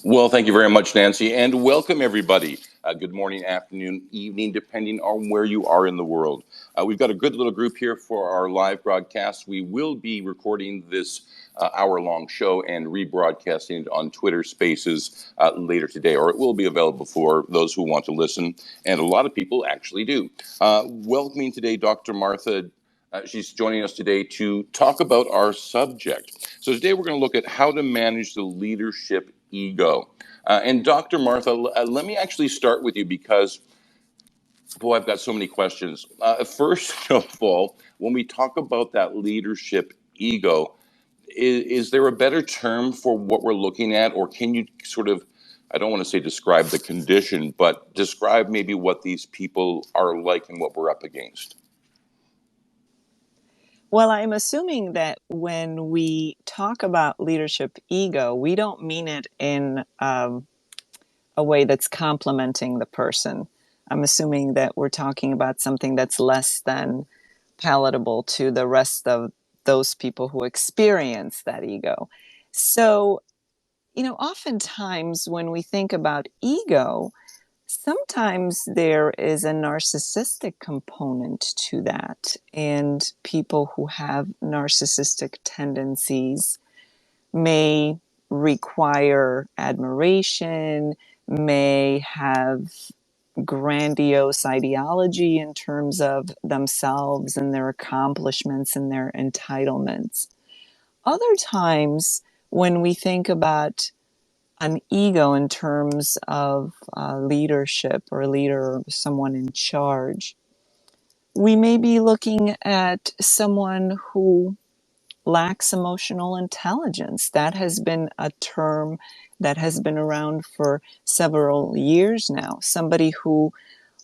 Well, thank you very much, Nancy, and welcome everybody. Good morning, afternoon, evening, depending on where you are in the world. We've got a good little group here for our live broadcast. We will be recording this hour-long show and rebroadcasting it on Twitter Spaces later today, or it will be available for those who want to listen, and a lot of people actually do. Welcoming today Dr. Martha. She's joining us today to talk about our subject. So today we're going to look at how to manage the leadership ego. And Dr. Martha, let me actually start with you because, boy, I've got so many questions. First of all, when we talk about that leadership ego, is there a better term for what we're looking at? Or can you sort of, I don't want to say describe the condition, but describe maybe what these people are like and what we're up against? Well, I'm assuming that when we talk about leadership ego, we don't mean it in a way that's complimenting the person. I'm assuming that we're talking about something that's less than palatable to the rest of those people who experience that ego. So, oftentimes when we think about ego, sometimes there is a narcissistic component to that, and people who have narcissistic tendencies may require admiration, may have grandiose ideology in terms of themselves and their accomplishments and their entitlements. Other times, when we think about an ego in terms of leadership or a leader or someone in charge, we may be looking at someone who lacks emotional intelligence. That has been a term that has been around for several years now. Somebody who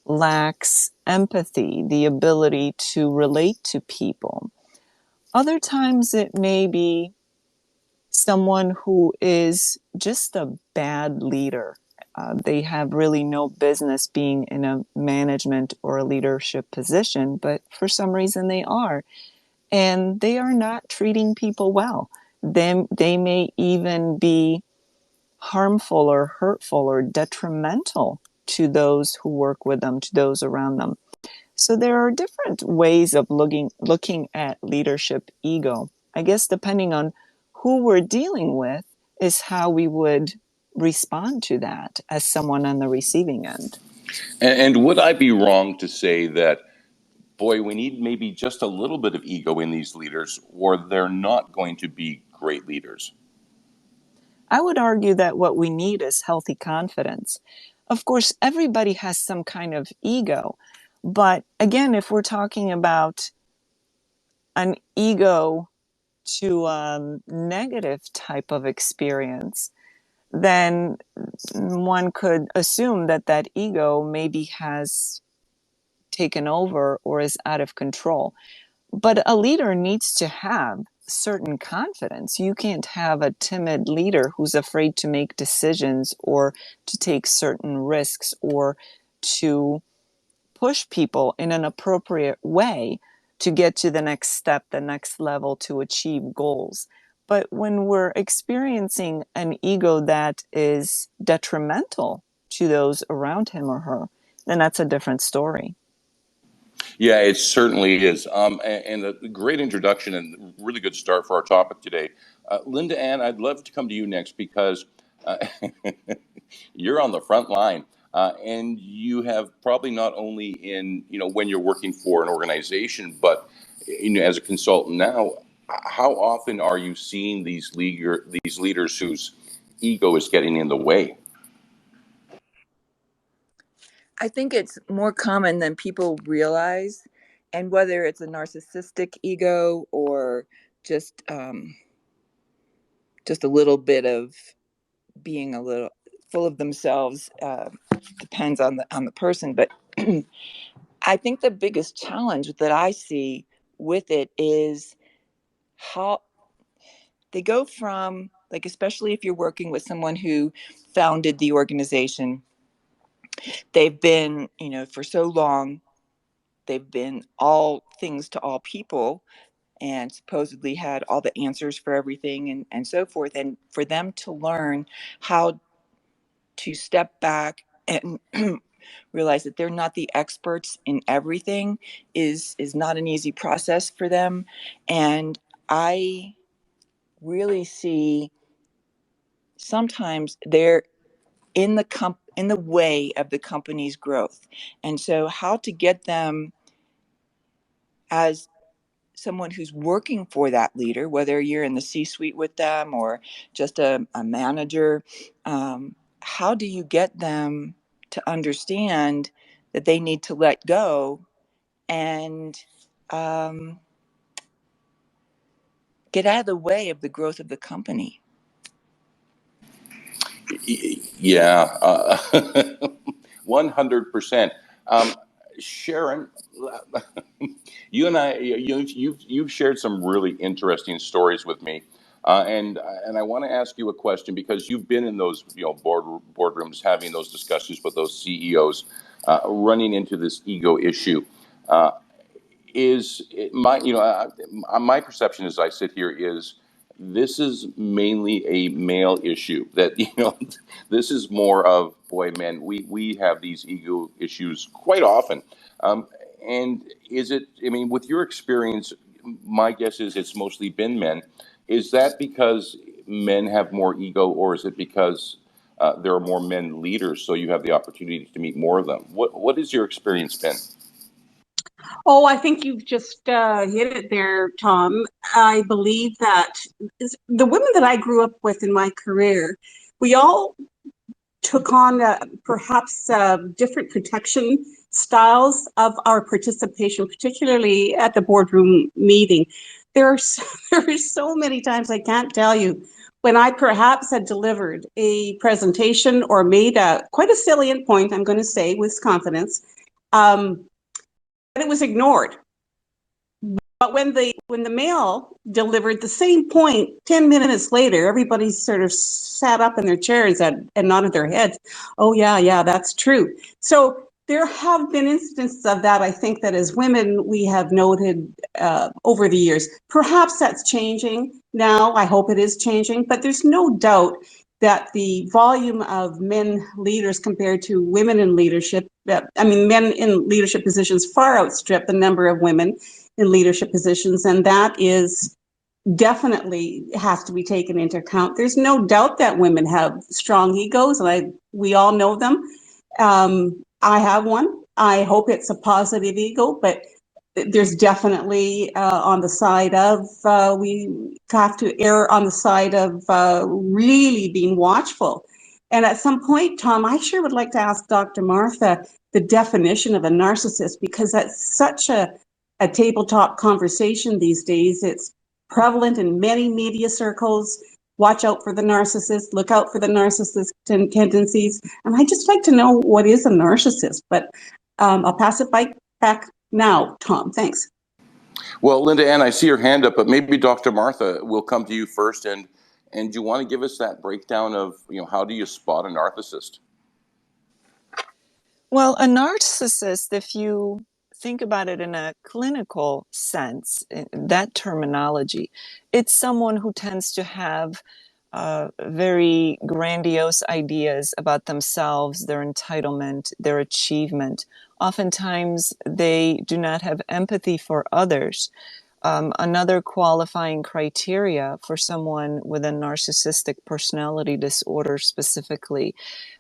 lacks empathy, the ability to relate to people. Other times it may be someone who is just a bad leader. They have really no business being in a management or a leadership position, but for some reason they are. And they are not treating people well. They may even be harmful or hurtful or detrimental to those who work with them, to those around them. So there are different ways of looking at leadership ego. I guess depending on who we're dealing with is how we would respond to that as someone on the receiving end. And would I be wrong to say that, boy, we need maybe just a little bit of ego in these leaders, or they're not going to be great leaders? I would argue that what we need is healthy confidence. Of course, everybody has some kind of ego. But again, if we're talking about an ego to a negative type of experience, then one could assume that that ego maybe has taken over or is out of control. But a leader needs to have certain confidence. You can't have a timid leader who's afraid to make decisions or to take certain risks or to push people in an appropriate way to get to the next step, the next level, to achieve goals. But when we're experiencing an ego that is detrimental to those around him or her, then that's a different story. Yeah, it certainly is. And a great introduction and really good start for our topic today. Linda Ann, I'd love to come to you next because uh, you're on the front line. And you have probably not only in, when you're working for an organization, but, as a consultant now, how often are you seeing these leaders whose ego is getting in the way? I think it's more common than people realize, and whether it's a narcissistic ego or just um, just a little bit of being a little full of themselves, depends on the person. But I think the biggest challenge that I see with it is how they go from, like, especially if you're working with someone who founded the organization, they've been, for so long, they've been all things to all people and supposedly had all the answers for everything and so forth. And for them to learn how to step back and realize that they're not the experts in everything is not an easy process for them. And I really see sometimes they're in the way of the company's growth. And so how to get them as someone who's working for that leader, whether you're in the C-suite with them or just a manager, how do you get them to understand that they need to let go and get out of the way of the growth of the company? Yeah, 100%. Sharon, you and you've shared some really interesting stories with me, and I want to ask you a question because you've been in those boardrooms having those discussions with those CEOs, running into this ego issue. Is it my perception as I sit here is this is mainly a male issue, that this is more of, boy, men, we have these ego issues quite often. And is it, I mean, with your experience, my guess is it's mostly been men. Is that because men have more ego, or is it because there are more men leaders, so you have the opportunity to meet more of them? What has your experience been? Oh, I think you've just hit it there, Tom. I believe that the women that I grew up with in my career, we all took on perhaps different protection styles of our participation, particularly at the boardroom meeting. There are so many times I can't tell you when I perhaps had delivered a presentation or made quite a salient point, I'm going to say with confidence, but it was ignored. But when the male delivered the same point 10 minutes later, everybody sort of sat up in their chairs and nodded their heads. Oh, yeah, that's true. So there have been instances of that, I think, that as women we have noted over the years. Perhaps that's changing now. I hope it is changing. But there's no doubt that the volume of men leaders compared to women in leadership, men in leadership positions far outstrip the number of women in leadership positions, and that is definitely has to be taken into account. There's no doubt that women have strong egos, and we all know them. I have one. I hope it's a positive ego, but there's definitely on the side of we have to err on the side of really being watchful. And at some point, Tom, I sure would like to ask Dr. Martha the definition of a narcissist, because that's such a tabletop conversation these days. It's prevalent in many media circles. Watch out for the narcissist, look out for the narcissist tendencies. And I'd just like to know what is a narcissist, but I'll pass it back now, Tom. Thanks. Well, Linda Ann, I see your hand up, but maybe Dr. Martha will come to you first. And do you want to give us that breakdown of, how do you spot a narcissist? Well, a narcissist, if you think about it in a clinical sense, that terminology, it's someone who tends to have very grandiose ideas about themselves, their entitlement, their achievement. Oftentimes, they do not have empathy for others. Another qualifying criteria for someone with a narcissistic personality disorder specifically,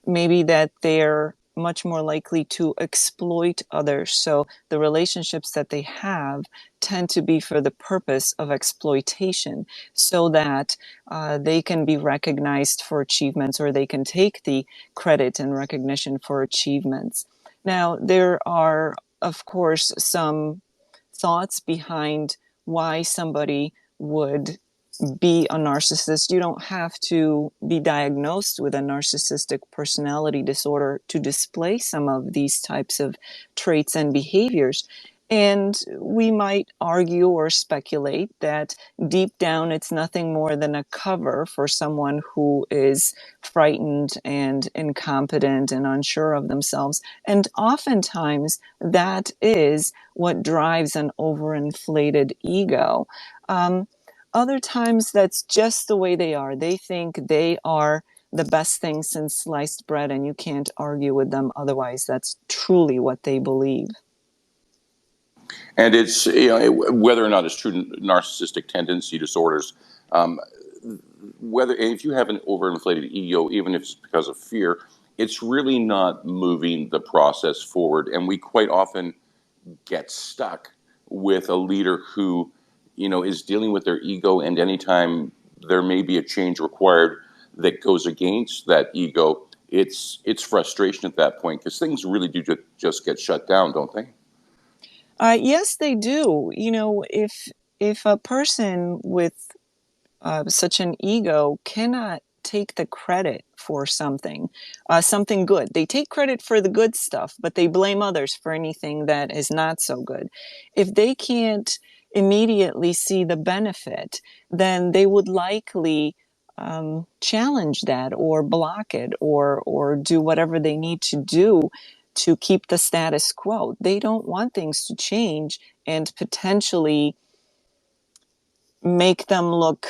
maybe that they're much more likely to exploit others. So the relationships that they have tend to be for the purpose of exploitation, so that they can be recognized for achievements, or they can take the credit and recognition for achievements. Now, there are, of course, some thoughts behind why somebody would be a narcissist. You don't have to be diagnosed with a narcissistic personality disorder to display some of these types of traits and behaviors. And we might argue or speculate that deep down it's nothing more than a cover for someone who is frightened and incompetent and unsure of themselves. And oftentimes that is what drives an overinflated ego. Other times that's just the way they are. They think they are the best thing since sliced bread, and you can't argue with them otherwise. That's truly what they believe. And it's, whether or not it's true narcissistic tendency disorders, whether if you have an overinflated ego, even if it's because of fear, it's really not moving the process forward. And we quite often get stuck with a leader who, is dealing with their ego, and anytime there may be a change required that goes against that ego, it's frustration at that point, because things really do just get shut down, don't they? Yes, they do. If a person with such an ego cannot take the credit for something good. They take credit for the good stuff, but they blame others for anything that is not so good. If they can't immediately see the benefit, then they would likely challenge that or block it or do whatever they need to do to keep the status quo. They don't want things to change and potentially make them look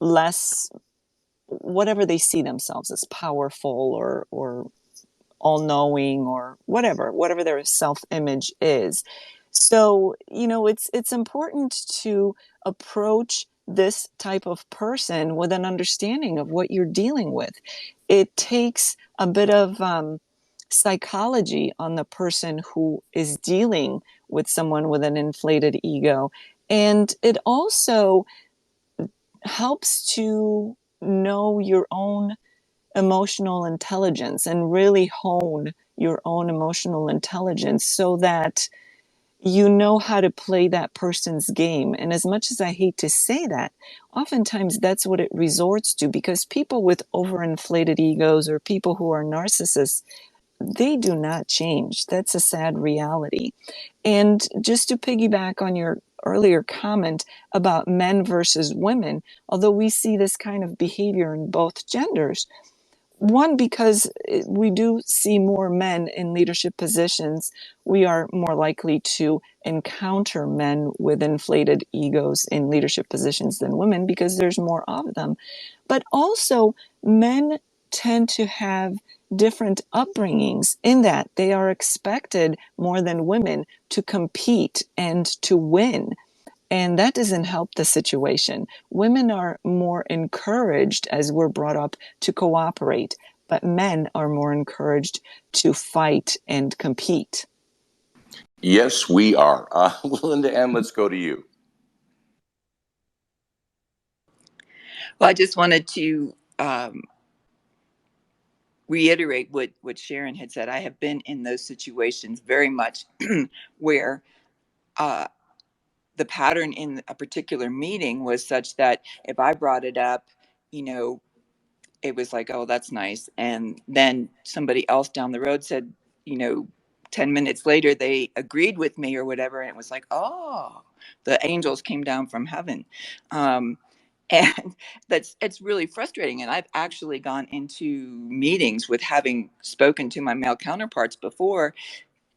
less, whatever they see themselves as, powerful or all-knowing, or whatever their self-image is. So it's important to approach this type of person with an understanding of what you're dealing with. It takes a bit of psychology on the person who is dealing with someone with an inflated ego, and it also helps to know your own emotional intelligence and really hone your own emotional intelligence so that you know how to play that person's game. And as much as I hate to say that, oftentimes that's what it resorts to, because people with overinflated egos or people who are narcissists, they do not change. That's a sad reality. And just to piggyback on your earlier comment about men versus women, although we see this kind of behavior in both genders, one, because we do see more men in leadership positions, we are more likely to encounter men with inflated egos in leadership positions than women because there's more of them. But also, men tend to have different upbringings in that they are expected more than women to compete and to win. And that doesn't help the situation. Women are more encouraged, as we're brought up, to cooperate, but men are more encouraged to fight and compete. Yes, we are. Linda Ann, let's go to you. Well, I just wanted to reiterate what Sharon had said. I have been in those situations very much where the pattern in a particular meeting was such that if I brought it up, it was like, oh, that's nice. And then somebody else down the road said, 10 minutes later, they agreed with me or whatever. And it was like, oh, the angels came down from heaven. And it's really frustrating. And I've actually gone into meetings with having spoken to my male counterparts before,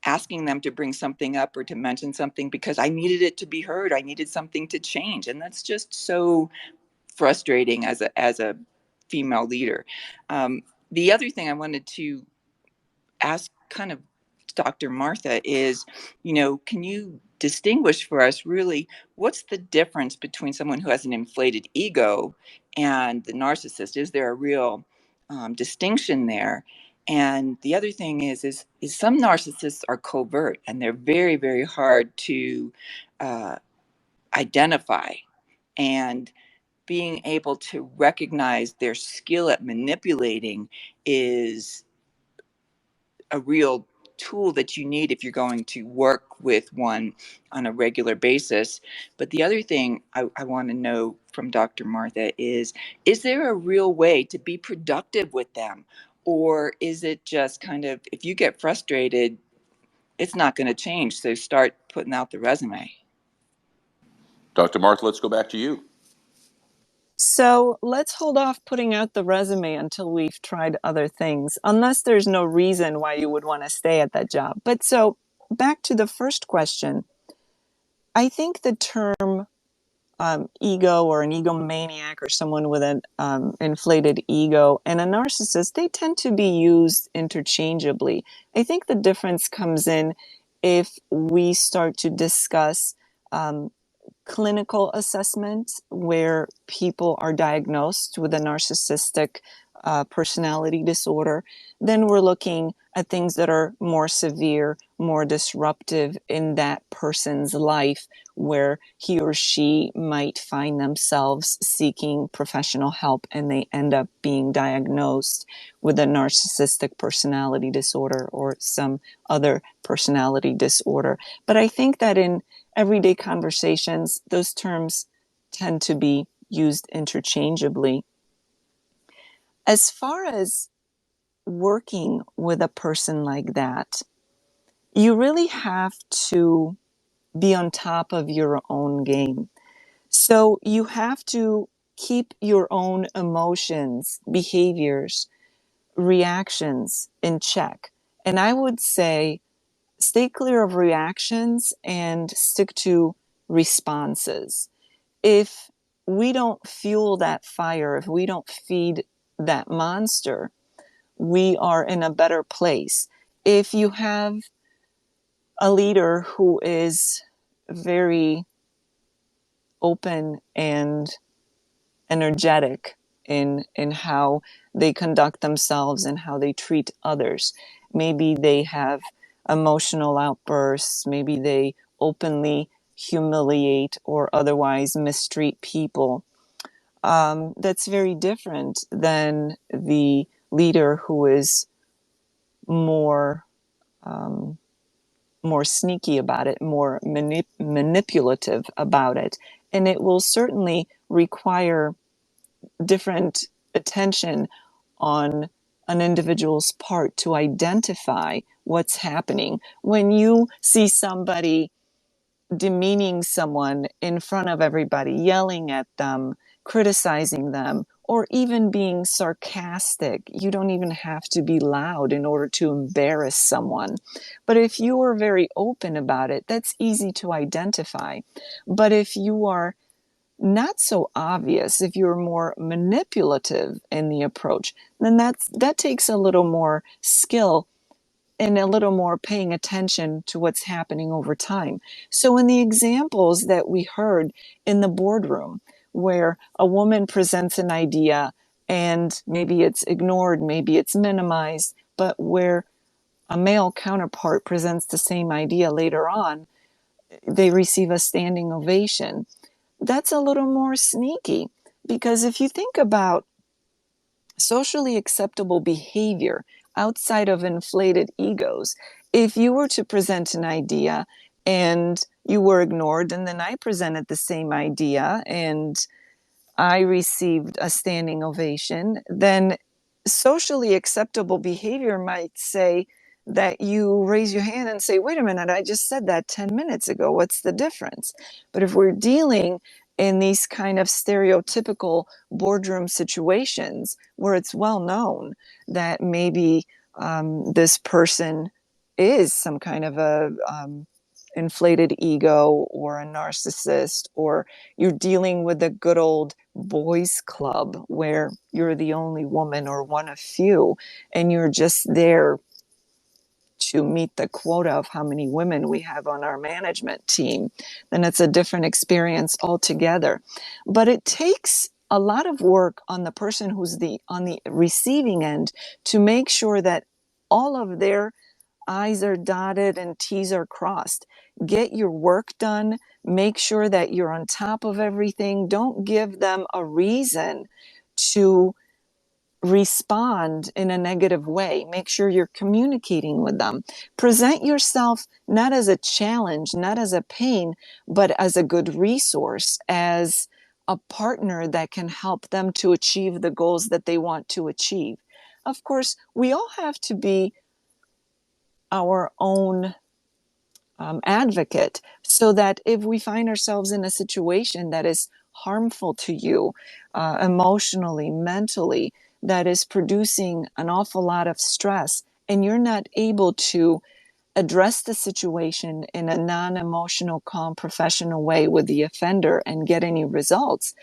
asking them to bring something up or to mention something because I needed it to be heard. I needed something to change. And that's just so frustrating as a female leader. The other thing I wanted to ask kind of Dr. Martha is, can you distinguish for us really what's the difference between someone who has an inflated ego and the narcissist? Is there a real distinction there? And the other thing is some narcissists are covert and they're very, very hard to identify. And being able to recognize their skill at manipulating is a real tool that you need if you're going to work with one on a regular basis. But the other thing I want to know from Dr. Martha is there a real way to be productive with them? Or is it just kind of, if you get frustrated, it's not going to change. So start putting out the resume. Dr. Martha, let's go back to you. So let's hold off putting out the resume until we've tried other things, unless there's no reason why you would want to stay at that job. But so back to the first question, I think the term ego or an egomaniac or someone with an inflated ego and a narcissist, they tend to be used interchangeably. I think the difference comes in if we start to discuss clinical assessment where people are diagnosed with a narcissistic personality disorder, then we're looking at things that are more severe, more disruptive in that person's life, where he or she might find themselves seeking professional help and they end up being diagnosed with a narcissistic personality disorder or some other personality disorder. But I think that in everyday conversations, those terms tend to be used interchangeably. As far as working with a person like that, you really have to be on top of your own game. So you have to keep your own emotions, behaviors, reactions in check. And I would say stay clear of reactions and stick to responses. If we don't fuel that fire, if we don't feed that monster, we are in a better place. If you have a leader who is very open and energetic in how they conduct themselves and how they treat others, maybe they have emotional outbursts, maybe they openly humiliate or otherwise mistreat people, that's very different than the leader who is more more sneaky about it, more manipulative about it. And it will certainly require different attention on an individual's part to identify what's happening. When you see somebody demeaning someone in front of everybody, yelling at them, criticizing them, or even being sarcastic. You don't even have to be loud in order to embarrass someone. But if you are very open about it, that's easy to identify. But if you are not so obvious, if you're more manipulative in the approach, then that takes a little more skill and a little more paying attention to what's happening over time. So in the examples that we heard in the boardroom, where a woman presents an idea and maybe it's ignored, maybe it's minimized, but where a male counterpart presents the same idea later on, they receive a standing ovation. That's a little more sneaky, because if you think about socially acceptable behavior outside of inflated egos, if you were to present an idea and you were ignored, and then I presented the same idea and I received a standing ovation, then socially acceptable behavior might say that you raise your hand and say, wait a minute, I just said that 10 minutes ago. What's the difference? But if we're dealing in these kind of stereotypical boardroom situations where it's well known that maybe this person is some kind of a inflated ego or a narcissist, or you're dealing with a good old boys club where you're the only woman or one of few and you're just there to meet the quota of how many women we have on our management team, then it's a different experience altogether. But it takes a lot of work on the person who's on the receiving end to make sure that all of their I's are dotted and T's are crossed. Get your work done. Make sure that you're on top of everything. Don't give them a reason to respond in a negative way. Make sure you're communicating with them. Present yourself not as a challenge, not as a pain, but as a good resource, as a partner that can help them to achieve the goals that they want to achieve. Of course, we all have to be our own advocate, so that if we find ourselves in a situation that is harmful to you emotionally, mentally, that is producing an awful lot of stress, and you're not able to address the situation in a non-emotional, calm, professional way with the offender and get any results,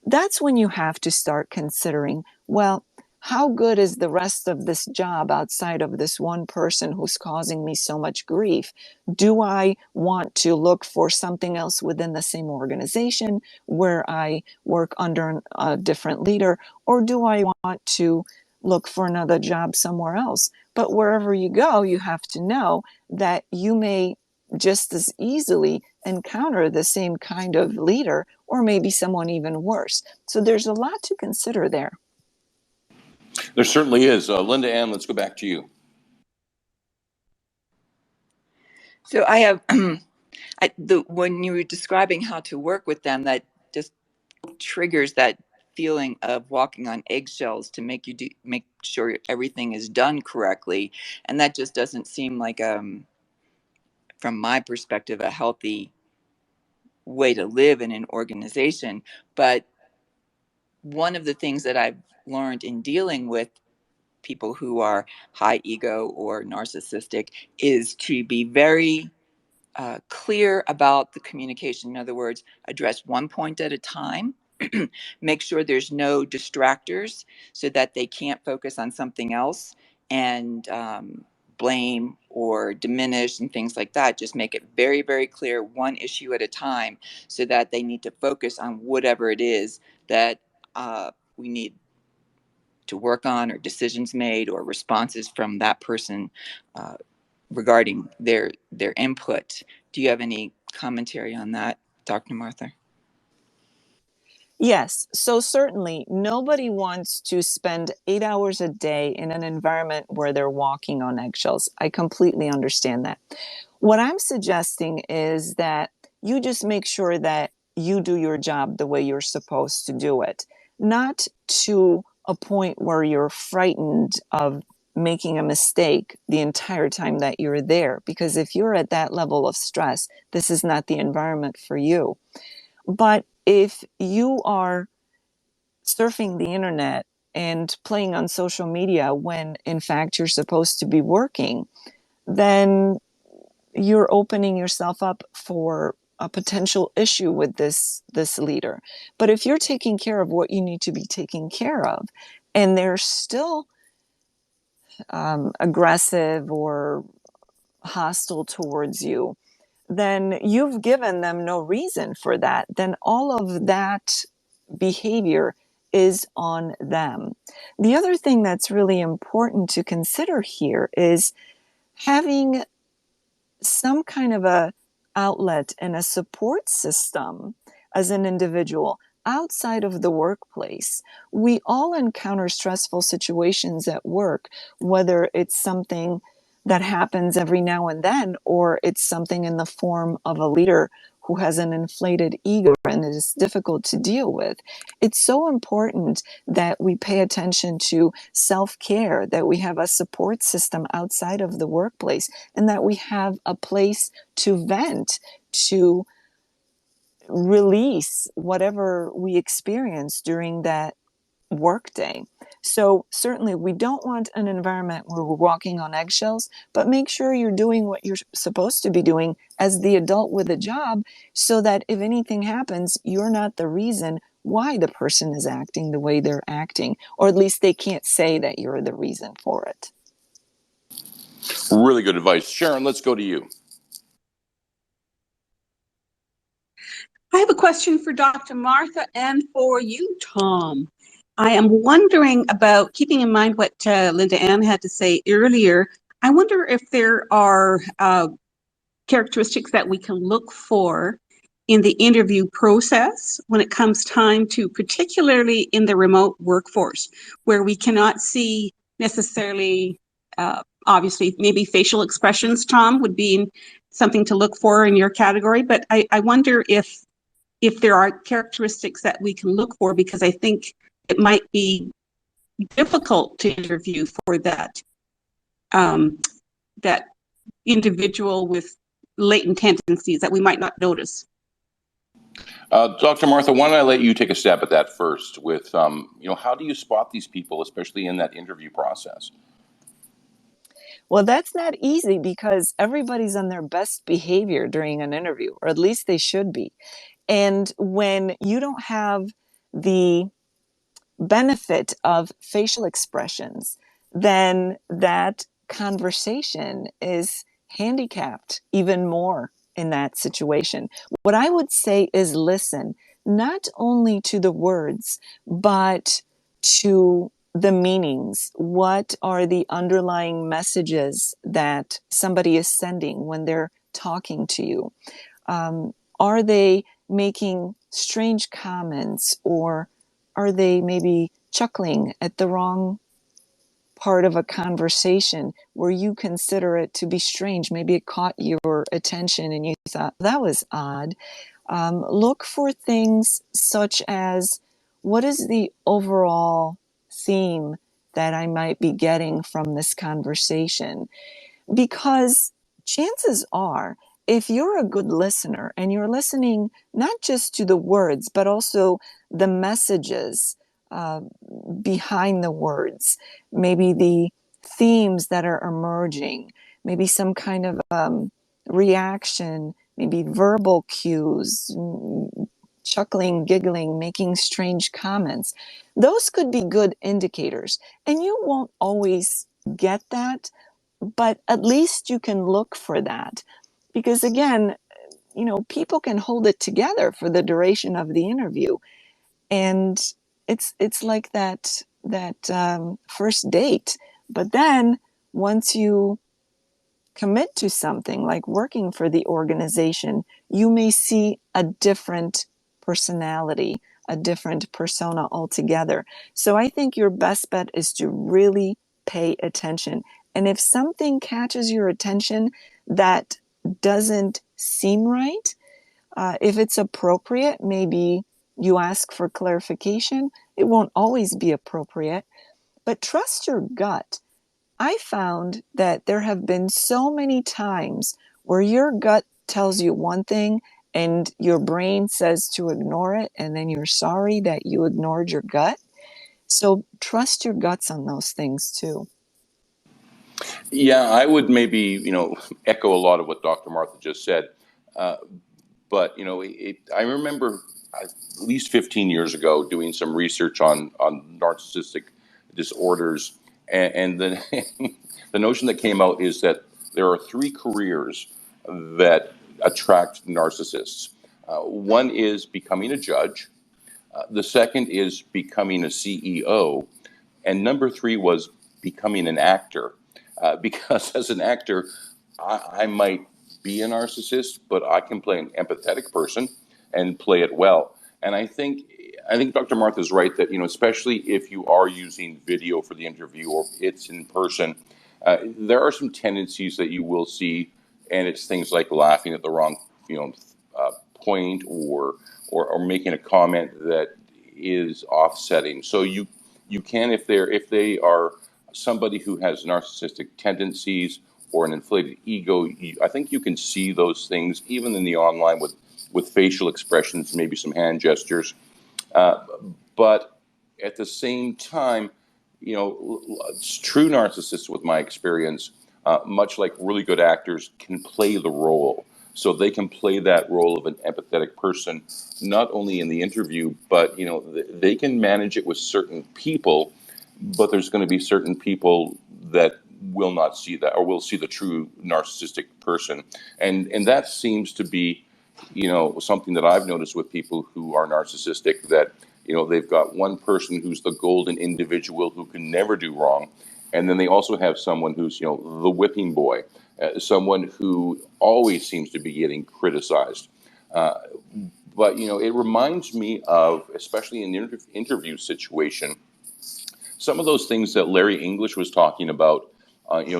that's when you have to start considering, well, how good is the rest of this job outside of this one person who's causing me so much grief? Do I want to look for something else within the same organization where I work under a different leader, or do I want to look for another job somewhere else? But wherever you go, you have to know that you may just as easily encounter the same kind of leader, or maybe someone even worse. So there's a lot to consider there. There certainly is. Linda Ann, let's go back to you. So I have, when you were describing how to work with them, that just triggers that feeling of walking on eggshells to make sure everything is done correctly. And that just doesn't seem like, from my perspective, a healthy way to live in an organization. But one of the things that I've learned in dealing with people who are high ego or narcissistic is to be very clear about the communication. In other words, address one point at a time. Make sure there's no distractors so that they can't focus on something else and blame or diminish and things like that. Just make it very, very clear, one issue at a time, so that they need to focus on whatever it is that we need to work on, or decisions made, or responses from that person regarding their input. Do you have any commentary on that, Dr. Martha? Yes, so certainly nobody wants to spend 8 hours a day in an environment where they're walking on eggshells. I completely understand that. What I'm suggesting is that you just make sure that you do your job the way you're supposed to do it, not to a point where you're frightened of making a mistake the entire time that you're there. Because if you're at that level of stress, this is not the environment for you. But if you are surfing the internet and playing on social media when in fact you're supposed to be working, then you're opening yourself up for a potential issue with this leader. But if you're taking care of what you need to be taking care of, and they're still aggressive or hostile towards you, then you've given them no reason for that. Then all of that behavior is on them. The other thing that's really important to consider here is having some kind of a outlet and a support system as an individual outside of the workplace. We all encounter stressful situations at work, whether it's something that happens every now and then, or it's something in the form of a leader who has an inflated ego and it is difficult to deal with. It's so important that we pay attention to self-care, that we have a support system outside of the workplace, and that we have a place to vent, to release whatever we experience during that workday. So certainly we don't want an environment where we're walking on eggshells, but make sure you're doing what you're supposed to be doing as the adult with a job, so that if anything happens, you're not the reason why the person is acting the way they're acting, or at least they can't say that you're the reason for it. Really good advice. Sharon, let's go to you. I have a question for Dr. Martha and for you, Tom. I am wondering about, keeping in mind what Linda Ann had to say earlier, I wonder if there are characteristics that we can look for in the interview process when it comes time to, particularly in the remote workforce, where we cannot see necessarily, obviously, maybe facial expressions, Tom, would be something to look for in your category. But I wonder if there are characteristics that we can look for, because I think it might be difficult to interview for that that individual with latent tendencies that we might not notice. Dr. Martha, why don't I let you take a stab at that first with, how do you spot these people, especially in that interview process? Well, that's not easy because everybody's on their best behavior during an interview, or at least they should be. And when you don't have the benefit of facial expressions, then that conversation is handicapped even more in that situation. What I would say is listen, not only to the words, but to the meanings. What are the underlying messages that somebody is sending when they're talking to you? Are they making strange comments, or are they maybe chuckling at the wrong part of a conversation where you consider it to be strange? Maybe it caught your attention and you thought that was odd. Look for things such as, what is the overall theme that I might be getting from this conversation? Because chances are, if you're a good listener and you're listening not just to the words, but also the messages uh, behind the words, maybe the themes that are emerging, maybe some kind of reaction, maybe verbal cues, chuckling, giggling, making strange comments, those could be good indicators. And you won't always get that, but at least you can look for that. Because again, people can hold it together for the duration of the interview, and it's like that first date. But then once you commit to something like working for the organization, you may see a different personality, a different persona altogether. So I think your best bet is to really pay attention. And if something catches your attention that doesn't seem right, if it's appropriate, maybe you ask for clarification. It won't always be appropriate, but trust your gut. I found that there have been so many times where your gut tells you one thing and your brain says to ignore it, and then you're sorry that you ignored your gut. So trust your guts on those things too. Yeah, I would maybe, echo a lot of what Dr. Martha just said. Uh, but, I remember at least 15 years ago doing some research on narcissistic disorders. And the, the notion that came out is that there are three careers that attract narcissists. One is becoming a judge. The second is becoming a CEO. And number three was becoming an actor. Because as an actor, I might be a narcissist, but I can play an empathetic person and play it well. And I think Dr. Martha is right that, especially if you are using video for the interview or it's in person, there are some tendencies that you will see, and it's things like laughing at the wrong, point, or making a comment that is offsetting. So you can, if they are somebody who has narcissistic tendencies or an inflated ego, I think you can see those things even in the online with facial expressions, maybe some hand gestures. But at the same time, true narcissists, with my experience, much like really good actors, can play the role. So they can play that role of an empathetic person, not only in the interview, but they can manage it with certain people. But there's going to be certain people that will not see that, or will see the true narcissistic person, and that seems to be, something that I've noticed with people who are narcissistic, that they've got one person who's the golden individual who can never do wrong, and then they also have someone who's the whipping boy, someone who always seems to be getting criticized. But it reminds me of, especially in the interview situation, some of those things that Larry English was talking about,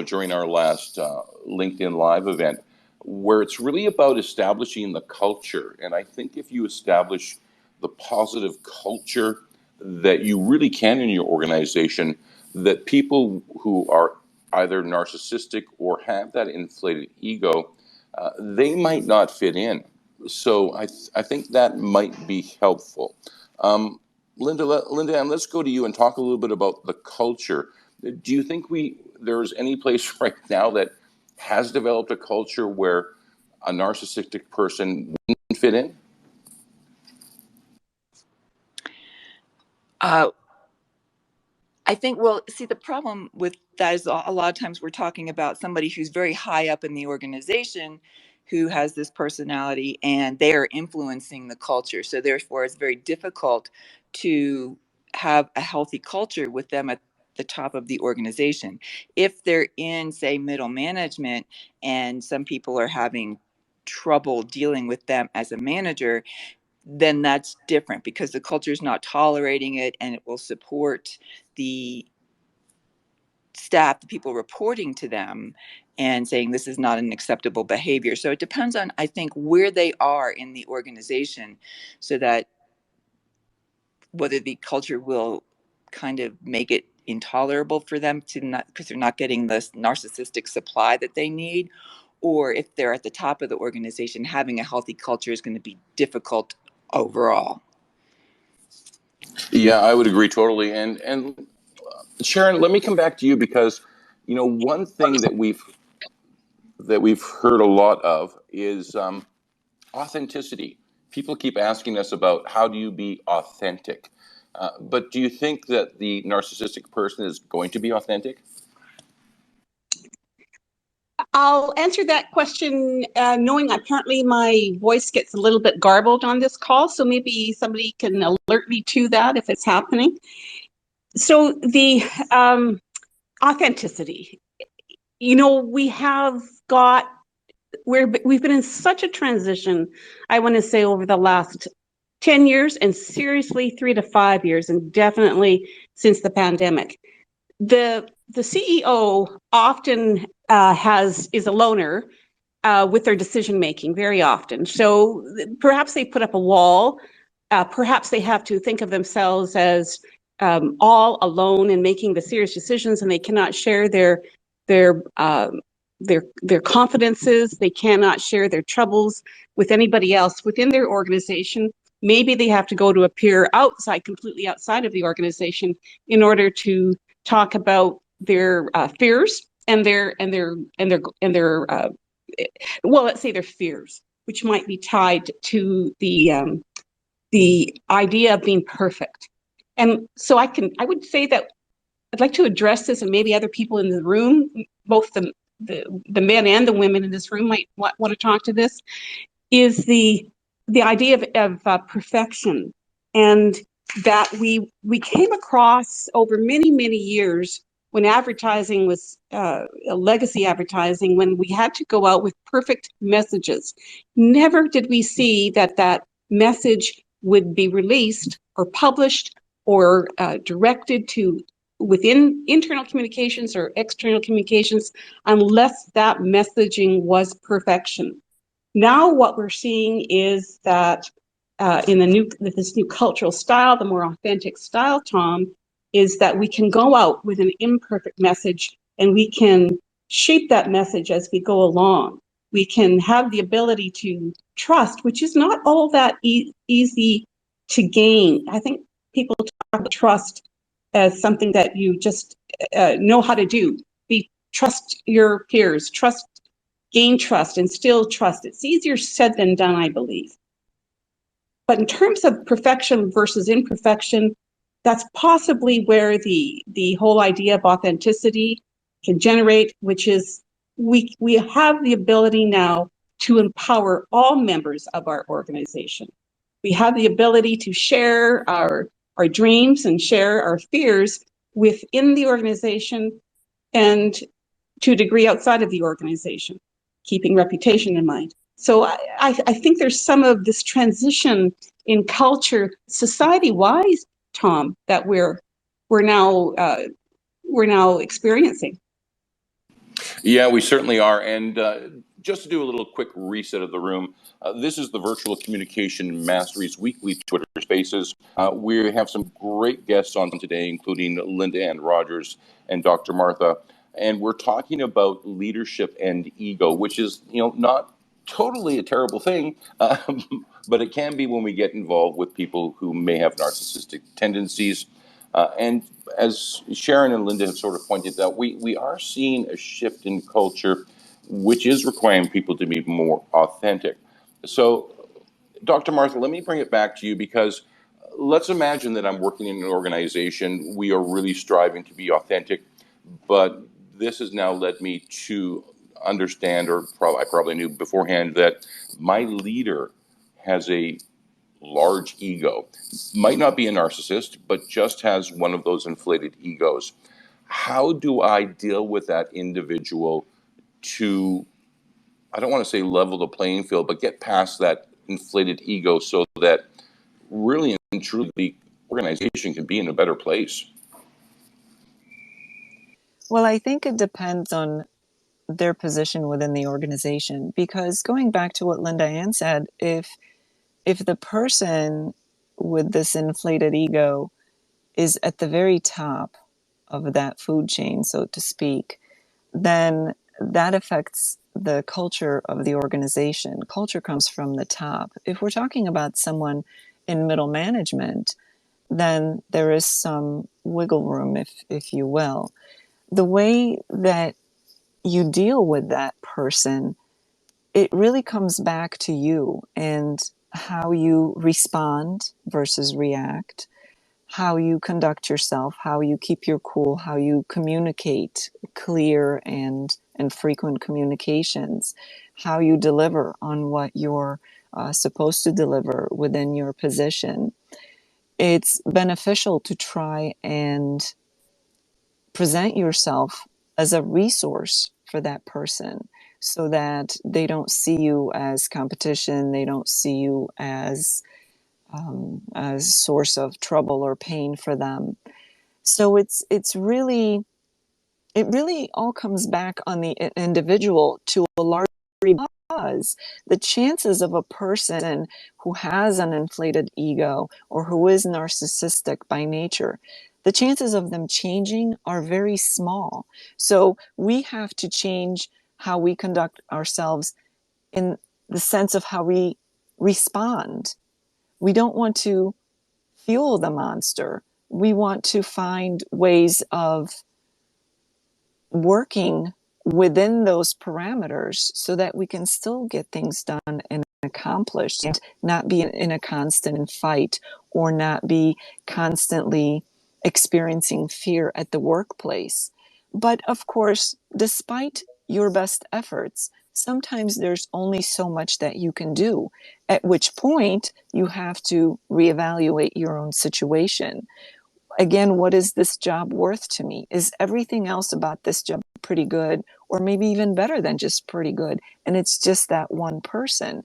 during our last LinkedIn Live event, where it's really about establishing the culture. And I think if you establish the positive culture that you really can in your organization, that people who are either narcissistic or have that inflated ego, they might not fit in. So I think that might be helpful. Linda, let's go to you and talk a little bit about the culture, Do you think there's any place right now that has developed a culture where a narcissistic person wouldn't fit in? I think, well, see, the problem with that is a lot of times we're talking about somebody who's very high up in the organization who has this personality and they are influencing the culture. So therefore, it's very difficult to have a healthy culture with them at the top of the organization. If they're in, say, middle management and some people are having trouble dealing with them as a manager, then that's different because the culture is not tolerating it and it will support the staff, the people reporting to them and saying this is not an acceptable behavior. So it depends on, I think, where they are in the organization so that whether the culture will kind of make it intolerable for them to not, because they're not getting this narcissistic supply that they need, or if they're at the top of the organization, having a healthy culture is going to be difficult overall. Yeah, I would agree totally. And Sharon, let me come back to you because, one thing that we've heard a lot of is authenticity. People keep asking us about how do you be authentic, but do you think that the narcissistic person is going to be authentic? I'll answer that question knowing apparently my voice gets a little bit garbled on this call, so maybe somebody can alert me to that if it's happening. So the authenticity, we've been in such a transition, I want to say, over the last 10 years and seriously 3 to 5 years, and definitely since the pandemic. The CEO often is a loner with their decision making very often. So perhaps they put up a wall. Perhaps they have to think of themselves as all alone in making the serious decisions, and they cannot share their confidences. They cannot share their troubles with anybody else within their organization. Maybe they have to go to a peer completely outside of the organization, in order to talk about their fears and their let's say their fears, which might be tied to the idea of being perfect. And so I would say that I'd like to address this, and maybe other people in the room, both the men and the women in this room might want to talk to this, is the idea of perfection. And that we came across over many, many years when advertising was legacy advertising, when we had to go out with perfect messages. Never did we see that message would be released or published or directed to within internal communications or external communications unless that messaging was perfection. Now what we're seeing is that in this new cultural style, the more authentic style, Tom, is that we can go out with an imperfect message and we can shape that message as we go along. We can have the ability to trust, which is not all that easy to gain. I think people talk about trust as something that you just know how to do. Trust your peers, gain trust, instill trust. It's easier said than done, I believe. But in terms of perfection versus imperfection, that's possibly where the whole idea of authenticity can generate, which is we have the ability now to empower all members of our organization. We have the ability to share our dreams and share our fears within the organization and to a degree outside of the organization, keeping reputation in mind. So I think there's some of this transition in culture, society-wise, Tom, that we're now experiencing. Yeah, we certainly are. And just to do a little quick reset of the room, this is the Virtual Communication Masteries Weekly Twitter Spaces. We have some great guests on today, including Linda Ann Rogers and Dr. Martha. And we're talking about leadership and ego, which is, not totally a terrible thing, but it can be when we get involved with people who may have narcissistic tendencies. And as Sharon and Linda have sort of pointed out, we are seeing a shift in culture, which is requiring people to be more authentic. So, Dr. Martha, let me bring it back to you, because let's imagine that I'm working in an organization. We are really striving to be authentic, but this has now led me to understand, or I probably knew beforehand, that my leader has a large ego. Might not be a narcissist, but just has one of those inflated egos. How do I deal with that individual to, I don't want to say level the playing field, but get past that inflated ego so that really and truly the organization can be in a better place? Well, I think it depends on their position within the organization, because going back to what Linda Ann said, if the person with this inflated ego is at the very top of that food chain, so to speak, then that affects the culture of the organization. Culture comes from the top. If we're talking about someone in middle management, then there is some wiggle room, if you will. The way that you deal with that person, it really comes back to you and how you respond versus react, how you conduct yourself, how you keep your cool, how you communicate clear and frequent communications, how you deliver on what you're supposed to deliver within your position. It's beneficial to try and present yourself as a resource for that person, so that they don't see you as competition, they don't see you as a source of trouble or pain for them. So it really all comes back on the individual to a large degree, because the chances of a person who has an inflated ego or who is narcissistic by nature, the chances of them changing are very small. So we have to change how we conduct ourselves in the sense of how we respond. We don't want to fuel the monster. We want to find ways of working within those parameters so that we can still get things done and accomplished, and not be in a constant fight, or not be constantly experiencing fear at the workplace. But of course, despite your best efforts, sometimes there's only so much that you can do, at which point you have to reevaluate your own situation. Again, what is this job worth to me? Is everything else about this job pretty good, or maybe even better than just pretty good, and it's just that one person?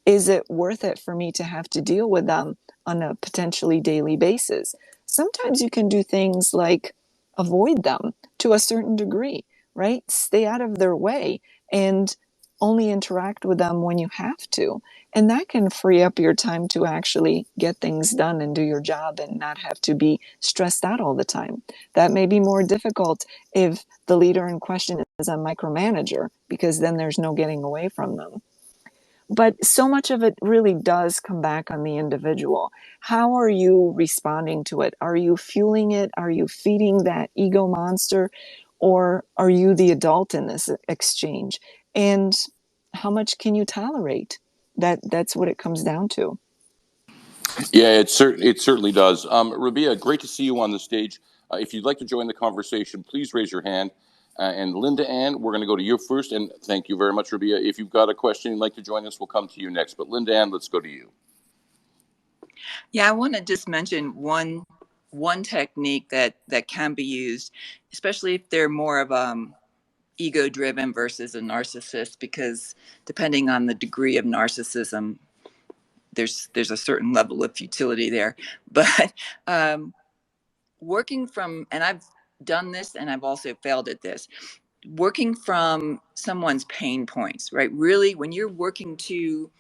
Is it worth it for me to have to deal with them on a potentially daily basis? Sometimes you can do things like avoid them to a certain degree, right? Stay out of their way and only interact with them when you have to. And that can free up your time to actually get things done and do your job and not have to be stressed out all the time. That may be more difficult if the leader in question is a micromanager, because then there's no getting away from them. But so much of it really does come back on the individual. How are you responding to it? Are you fueling it? Are you feeding that ego monster? Or are you the adult in this exchange? And how much can you tolerate? That's what it comes down to. Yeah, it certainly does. Rabia, great to see you on the stage. If you'd like to join the conversation, please raise your hand. And Linda Ann, we're going to go to you first. And thank you very much, Rabia. If you've got a question you'd like to join us, we'll come to you next. But Linda Ann, let's go to you. Yeah, I want to just mention one technique that can be used, especially if they're more of ego driven versus a narcissist, because depending on the degree of narcissism, there's a certain level of futility there. But working from, and I've done this and I've also failed at this, working from someone's pain points, right? Really, when you're working to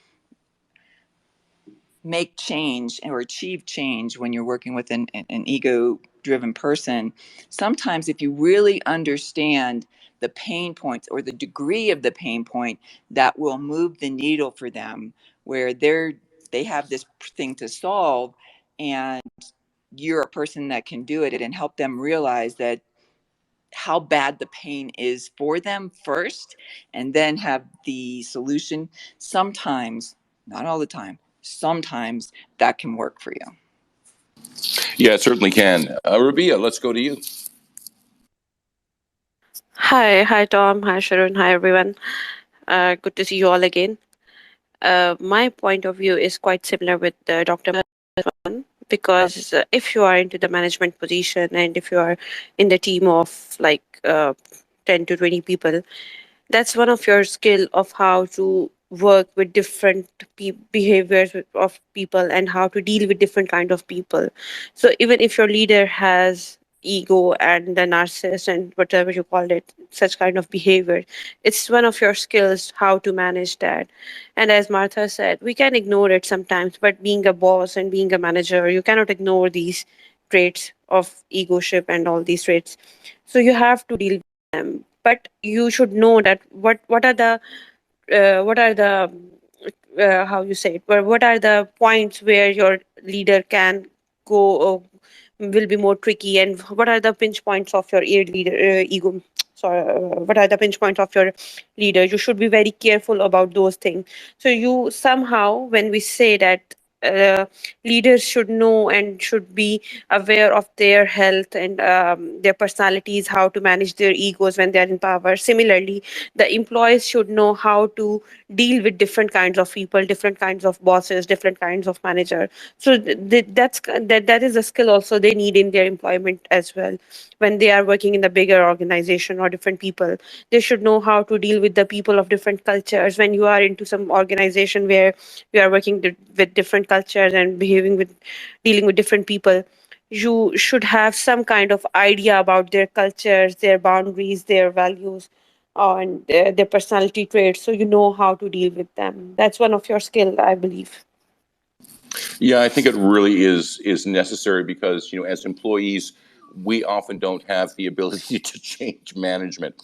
make change or achieve change, when you're working with an ego driven person, sometimes if you really understand the pain points or the degree of the pain point that will move the needle for them, where they have this thing to solve, and you're a person that can do it, and help them realize that how bad the pain is for them first, and then have the solution. Sometimes, not all the time, sometimes that can work for you. Yeah, it certainly can. Rabia, let's go to you. Hi Tom, hi Sharon, hi everyone. Good to see you all again. My point of view is quite similar with Dr. one, because if you are into the management position and if you are in the team of like 10 to 20 people, that's one of your skill of how to work with different behaviors of people and how to deal with different kind of people. So even if your leader has ego and the narcissist and whatever you call it, such kind of behavior, it's one of your skills how to manage that. And as Martha said, we can ignore it sometimes, but being a boss and being a manager, you cannot ignore these traits of egoship and all these traits. So you have to deal with them, but you should know that what are the how you say it, but what are the points where your leader can go will be more tricky, and what are the pinch points of your ego, sorry, what are the pinch points of your leader. You should be very careful about those things. So you somehow, when we say that leaders should know and should be aware of their health and their personalities, how to manage their egos when they are in power. Similarly, the employees should know how to deal with different kinds of people, different kinds of bosses, different kinds of manager. So that is a skill also they need in their employment as well. When they are working in the bigger organization or different people, they should know how to deal with the people of different cultures. When you are into some organization where you are working with different cultures and dealing with different people, you should have some kind of idea about their cultures, their boundaries, their values, and their personality traits, so you know how to deal with them. That's one of your skill, I believe. Yeah, I think it really is necessary because, as employees, we often don't have the ability to change management.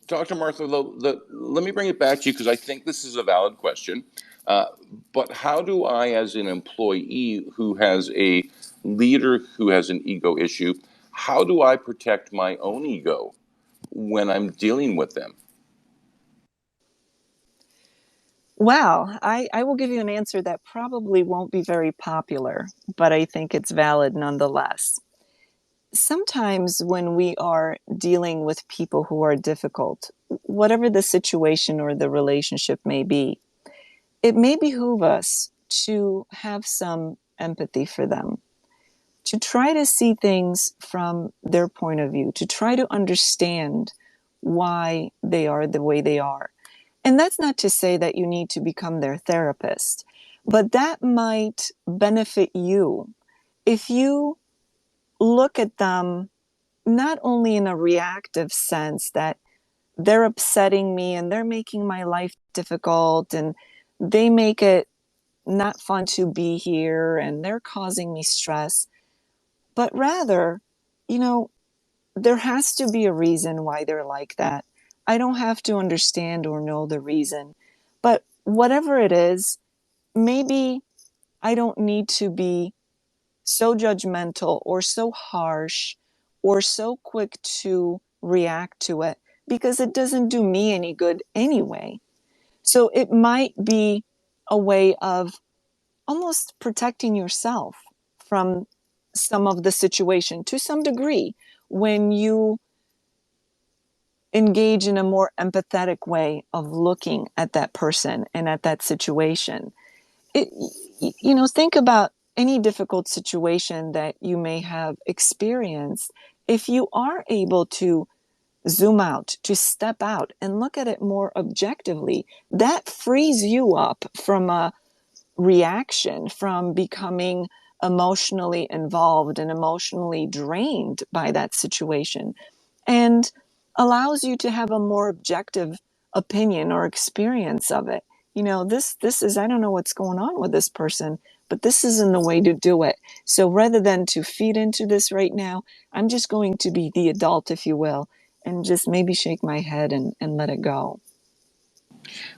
Dr. Martha, let me bring it back to you because I think this is a valid question. Uh, but how do I, as an employee who has a leader who has an ego issue, how do I protect my own ego when I'm dealing with them? Well, I will give you an answer that probably won't be very popular, but I think it's valid nonetheless. Sometimes when we are dealing with people who are difficult, whatever the situation or the relationship may be, it may behoove us to have some empathy for them, to try to see things from their point of view, to try to understand why they are the way they are. And that's not to say that you need to become their therapist, but that might benefit you if you look at them not only in a reactive sense that they're upsetting me and they're making my life difficult and they make it not fun to be here and they're causing me stress, but rather, you know, there has to be a reason why they're like that. I don't have to understand or know the reason, but whatever it is, maybe I don't need to be so judgmental or so harsh or so quick to react to it because it doesn't do me any good anyway. So it might be a way of almost protecting yourself from some of the situation to some degree when you engage in a more empathetic way of looking at that person and at that situation. It, think about any difficult situation that you may have experienced. If you are able to zoom out, to step out and look at it more objectively, that frees you up from a reaction, from becoming emotionally involved and emotionally drained by that situation, and allows you to have a more objective opinion or experience of it. This is, I don't know what's going on with this person, but this isn't the way to do it. So rather than to feed into this right now, I'm just going to be the adult, if you will, and just maybe shake my head and let it go.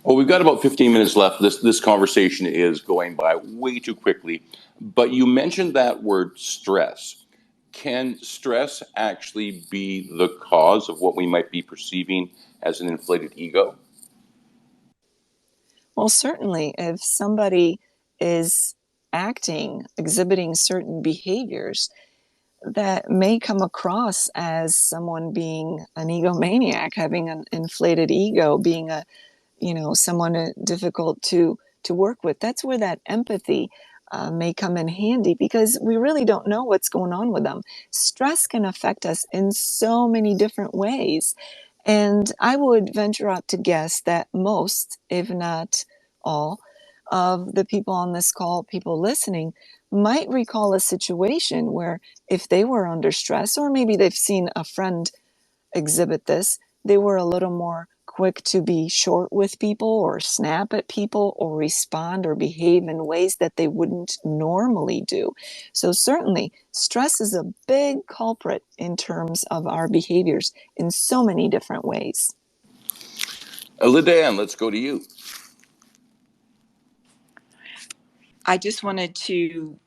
Well, we've got about 15 minutes left. This conversation is going by way too quickly. But you mentioned that word stress. Can stress actually be the cause of what we might be perceiving as an inflated ego? Well, certainly, if somebody is exhibiting certain behaviors that may come across as someone being an egomaniac, having an inflated ego, being someone difficult to work with. That's where that empathy may come in handy, because we really don't know what's going on with them. Stress can affect us in so many different ways. And I would venture out to guess that most, if not all, of the people on this call, people listening, might recall a situation where if they were under stress, or maybe they've seen a friend exhibit this, they were a little more quick to be short with people, or snap at people, or respond or behave in ways that they wouldn't normally do. So certainly, stress is a big culprit in terms of our behaviors in so many different ways. Lidan, let's go to you. I just wanted to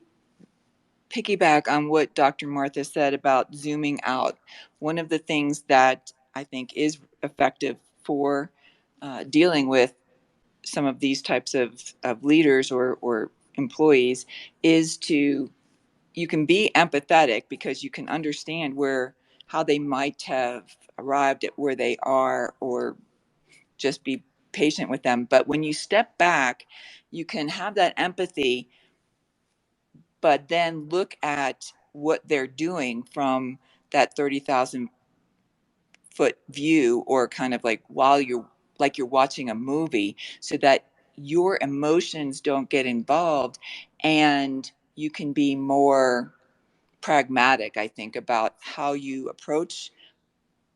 piggyback on what Dr. Martha said about zooming out. One of the things that I think is effective for dealing with some of these types of leaders or employees is you can be empathetic, because you can understand how they might have arrived at where they are, or just be patient with them. But when you step back, you can have that empathy, but then look at what they're doing from that 30,000 foot view, or kind of like while you're watching a movie, so that your emotions don't get involved, and you can be more pragmatic, I think, about how you approach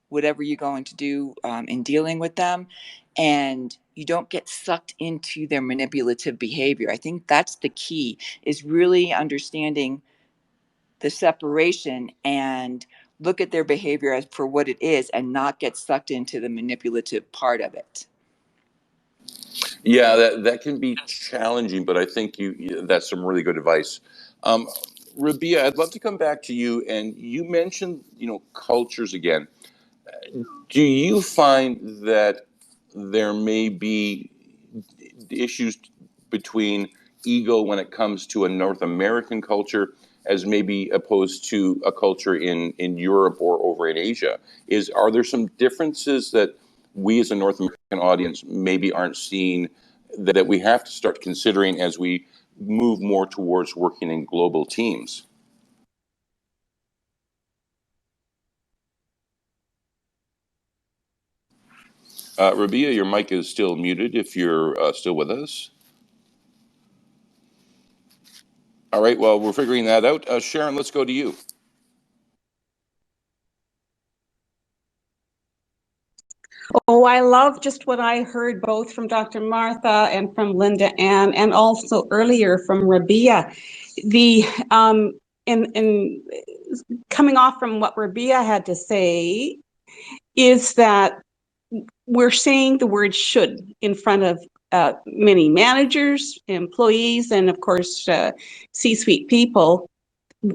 whatever you're going to do in dealing with them, and you don't get sucked into their manipulative behavior. I think that's the key, is really understanding the separation and look at their behavior as for what it is, and not get sucked into the manipulative part of it. Yeah, that can be challenging, but I think that's some really good advice. Rabia, I'd love to come back to you, and you mentioned cultures again. Do you find that there may be issues between ego when it comes to a North American culture, as maybe opposed to a culture in Europe or over in Asia? Are there some differences that we as a North American audience maybe aren't seeing, that we have to start considering as we move more towards working in global teams? Rabia, your mic is still muted if you're still with us. All right, well, we're figuring that out. Sharon, let's go to you. Oh, I love just what I heard both from Dr. Martha and from Linda Ann, and also earlier from Rabia. The in coming off from what Rabia had to say, is that we're saying the word should in front of many managers, employees, and of course C-suite people.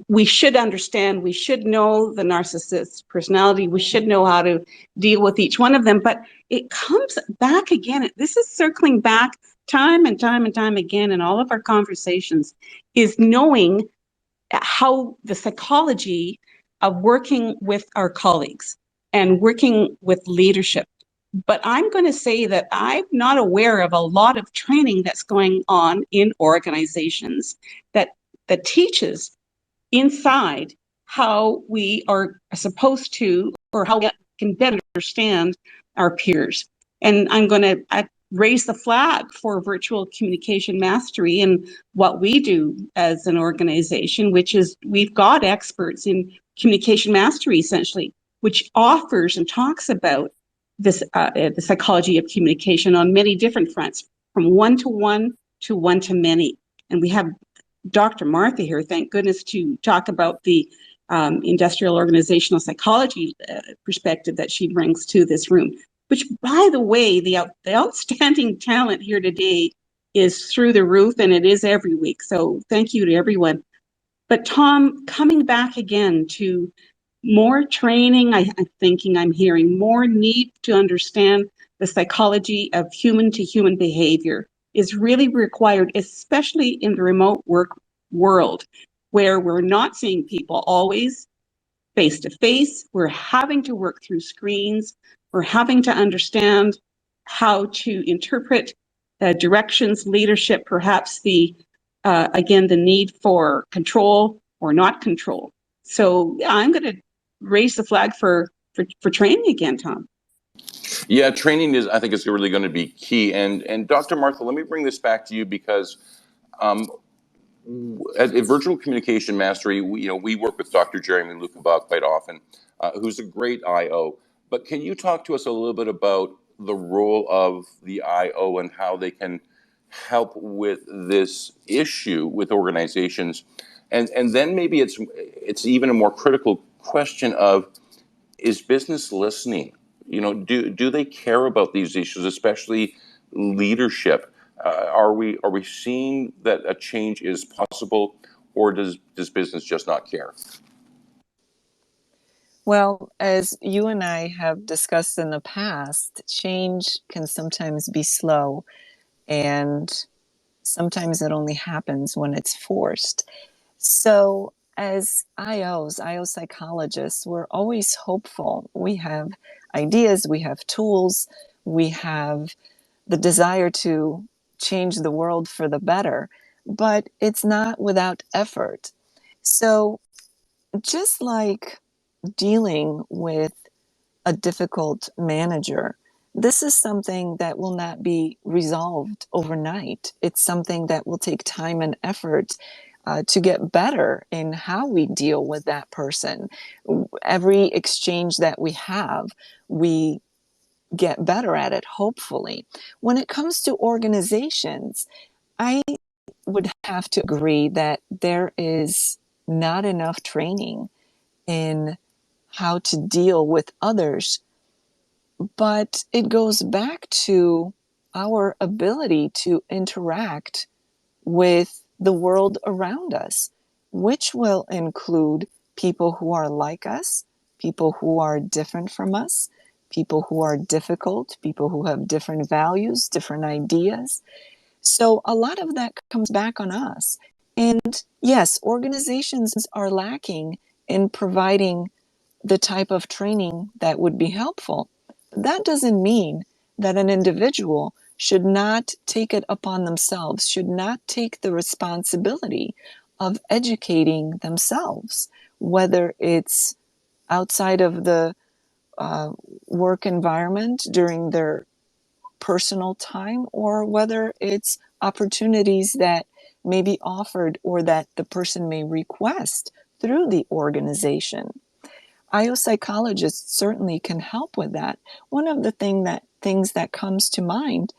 We should understand, we should know the narcissist's personality, we should know how to deal with each one of them, but it comes back again. This is circling back time and time and time again in all of our conversations, is knowing how the psychology of working with our colleagues and working with leadership. But I'm going to say that I'm not aware of a lot of training that's going on in organizations that teaches inside how we are supposed to, or how we can better understand our peers. And I'm going to raise the flag for virtual communication mastery and what we do as an organization, which is we've got experts in communication mastery, essentially, which offers and talks about this the psychology of communication on many different fronts, from one-to-one to one-to-many. And we have Dr. Martha here, thank goodness, to talk about the industrial organizational psychology perspective that she brings to this room. which, by the way, the outstanding talent here today is through the roof, and it is every week. So thank you to everyone. But Tom, coming back again to more training, I'm hearing more need to understand the psychology of human to human behavior is really required, especially in the remote work world, where we're not seeing people always face to face. We're having to work through screens. We're having to understand how to interpret directions, leadership, perhaps the need for control or not control. So I'm going to raise the flag for training again, Tom. Yeah, training I think is really going to be key. And Dr. Martha, let me bring this back to you because at Virtual Communication Mastery, we work with Dr. Jeremy Lukenbach quite often, who's a great IO. But can you talk to us a little bit about the role of the IO and how they can help with this issue with organizations? And then maybe it's even a more critical question of, is business listening? Do they care about these issues, especially leadership? Are we seeing that a change is possible, or does business just not care? Well, as you and I have discussed in the past, change can sometimes be slow, and sometimes it only happens when it's forced. So as IO psychologists, we're always hopeful. We have ideas, we have tools, we have the desire to change the world for the better, but it's not without effort. So just like dealing with a difficult manager, this is something that will not be resolved overnight. It's something that will take time and effort to get better in how we deal with that person. Every exchange that we have, we get better at it, hopefully. When it comes to organizations, I would have to agree that there is not enough training in how to deal with others, but it goes back to our ability to interact with the world around us, which will include people who are like us, people who are different from us, people who are difficult, people who have different values, different ideas. So a lot of that comes back on us. And yes, organizations are lacking in providing the type of training that would be helpful. That doesn't mean that an individual should not take it upon themselves, should not take the responsibility of educating themselves, whether it's outside of the work environment during their personal time, or whether it's opportunities that may be offered or that the person may request through the organization. IO psychologists certainly can help with that. One of the things that comes to mind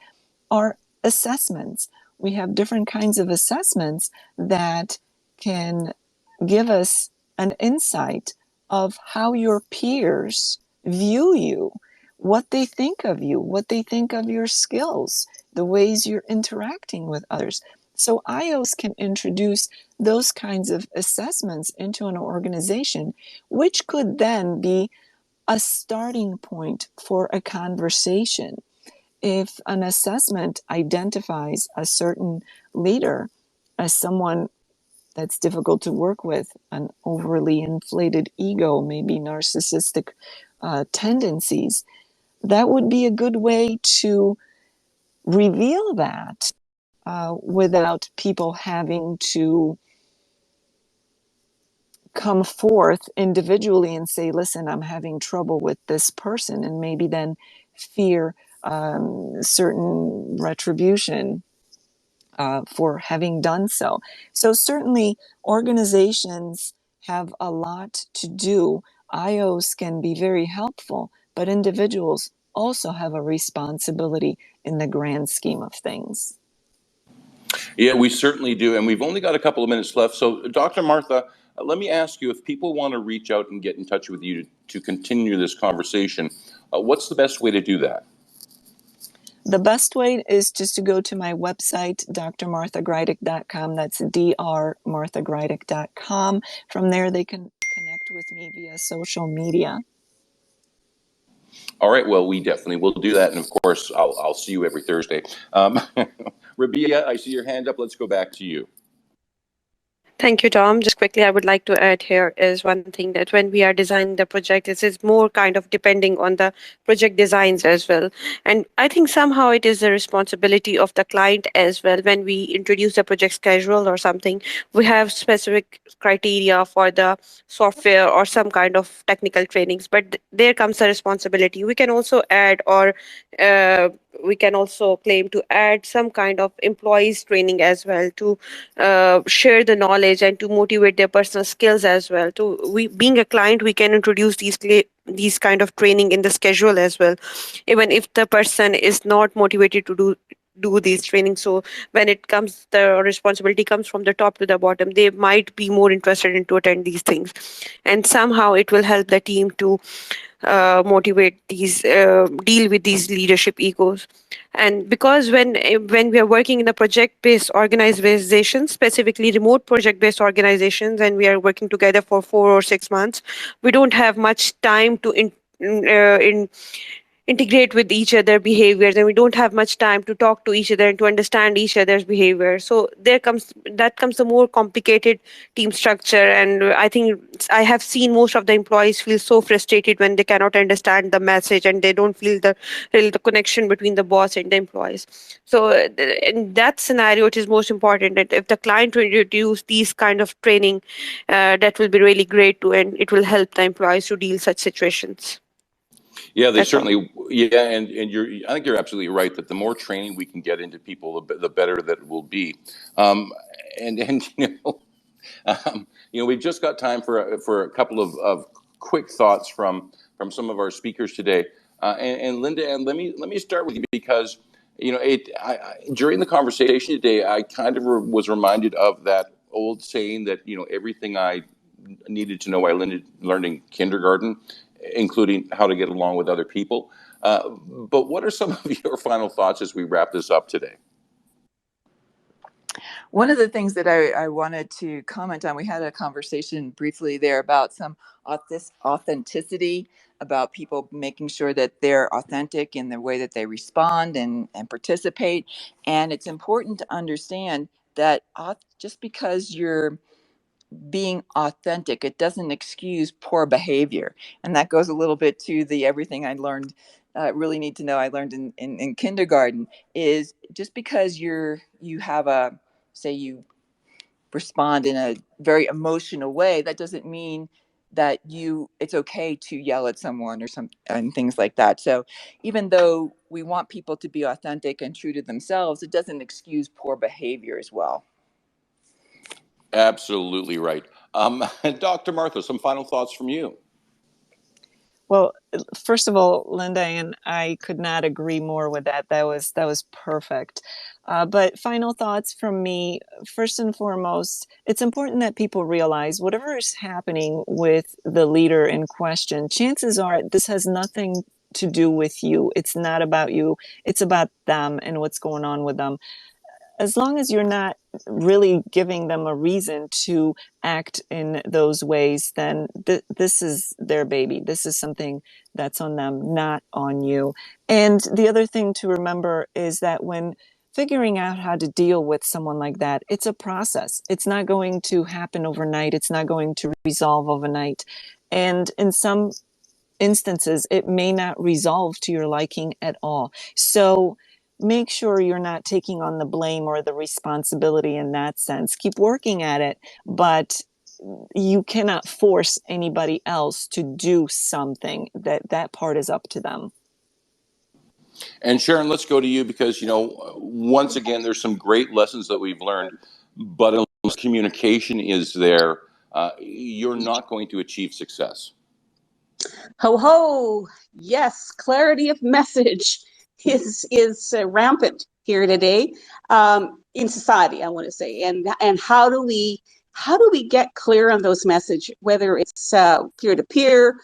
are assessments. We have different kinds of assessments that can give us an insight of how your peers view you, what they think of you, what they think of your skills, the ways you're interacting with others. So IOs can introduce those kinds of assessments into an organization, which could then be a starting point for a conversation. If an assessment identifies a certain leader as someone that's difficult to work with, an overly inflated ego, maybe narcissistic tendencies, that would be a good way to reveal that without people having to come forth individually and say, listen, I'm having trouble with this person, and maybe then fear certain retribution for having done so. So certainly organizations have a lot to do. IOs can be very helpful, but individuals also have a responsibility in the grand scheme of things. Yeah, we certainly do. And we've only got a couple of minutes left. So, Dr. Martha, let me ask you, if people want to reach out and get in touch with you to continue this conversation, What's the best way to do that? The best way is just to go to my website, drmarthagreidick.com. That's drmarthagreidick.com. From there, they can connect with me via social media. All right, well, we definitely will do that. And of course, I'll see you every Thursday. Rabia, I see your hand up. Let's go back to you. Thank you, Tom. Just quickly, I would like to add here is one thing that when we are designing the project, this is more kind of depending on the project designs as well. And I think somehow it is the responsibility of the client as well. When we introduce the project schedule or something, we have specific criteria for the software or some kind of technical trainings, but there comes the responsibility. We can also add or we can also claim to add some kind of employees training as well to share the knowledge and to motivate their personal skills as well. To we being a client, we can introduce these kind of training in the schedule as well, even if the person is not motivated to do these trainings. So when it comes, the responsibility comes from the top to the bottom, they might be more interested in to attend these things, and somehow it will help the team to motivate these deal with these leadership egos. And because when we are working in a project based organizations, specifically remote project based organizations, and we are working together for 4 or 6 months, we don't have much time to integrate with each other behaviors, and we don't have much time to talk to each other and to understand each other's behavior. So that comes the more complicated team structure. And I think I have seen most of the employees feel so frustrated when they cannot understand the message and they don't feel the connection between the boss and the employees. So in that scenario, it is most important that if the client will introduce these kind of training, that will be really great too, and it will help the employees to deal such situations. Yeah, they That's all. certainly. Yeah, and I think you're absolutely right that the more training we can get into people, the better that it will be. And we've just got time for a couple of quick thoughts from some of our speakers today. And Linda, and let me start with you because during the conversation today, I kind of was reminded of that old saying that everything I needed to know I learned in kindergarten, including how to get along with other people. But what are some of your final thoughts as we wrap this up today? One of the things that I wanted to comment on, we had a conversation briefly there about some authenticity, about people making sure that they're authentic in the way that they respond and participate. And it's important to understand that just because you're being authentic, it doesn't excuse poor behavior. And that goes a little bit to the everything I learned, really need to know I learned in kindergarten, is just because you have you respond in a very emotional way, that doesn't mean that it's okay to yell at someone and things like that. So even though we want people to be authentic and true to themselves, it doesn't excuse poor behavior as well. Absolutely right. Dr. Martha, some final thoughts from you. Well, first of all, Linda, and I could not agree more with that. That was perfect. But final thoughts from me. First and foremost, it's important that people realize whatever is happening with the leader in question, chances are this has nothing to do with you. It's not about you. It's about them and what's going on with them. As long as you're not really giving them a reason to act in those ways, then this is their baby. This is something that's on them, not on you. And the other thing to remember is that when figuring out how to deal with someone like that, it's a process. It's not going to happen overnight. It's not going to resolve overnight. And in some instances, it may not resolve to your liking at all. So make sure you're not taking on the blame or the responsibility in that sense. Keep working at it, but you cannot force anybody else to do something. That part is up to them. And Sharon, let's go to you because, once again, there's some great lessons that we've learned, but unless communication is there, you're not going to achieve success. Ho ho! Yes, clarity of message is rampant here today in society, I want to say. And how do we get clear on those messages, whether it's peer to peer,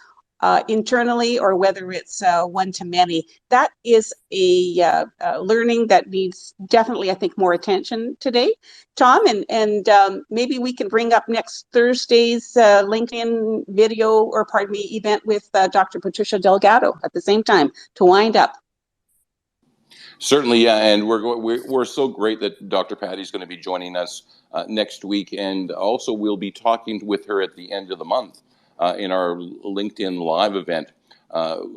internally or whether it's one-to-many. That is a learning that needs definitely, I think, more attention today, Tom, and maybe we can bring up next Thursday's LinkedIn video, or pardon me, event with Dr. Patricia Delgado at the same time to wind up. Certainly, yeah, and we're so great that Dr. Patty's going to be joining us next week, and also we'll be talking with her at the end of the month in our LinkedIn Live event.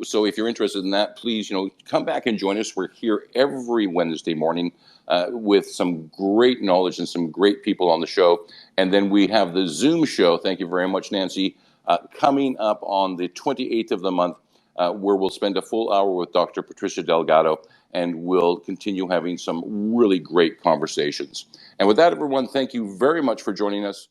So if you're interested in that, please, come back and join us. We're here every Wednesday morning with some great knowledge and some great people on the show, and then we have the Zoom show. Thank you very much, Nancy. Coming up on the 28th of the month, where we'll spend a full hour with Dr. Patricia Delgado, and we'll continue having some really great conversations. And with that, everyone, thank you very much for joining us.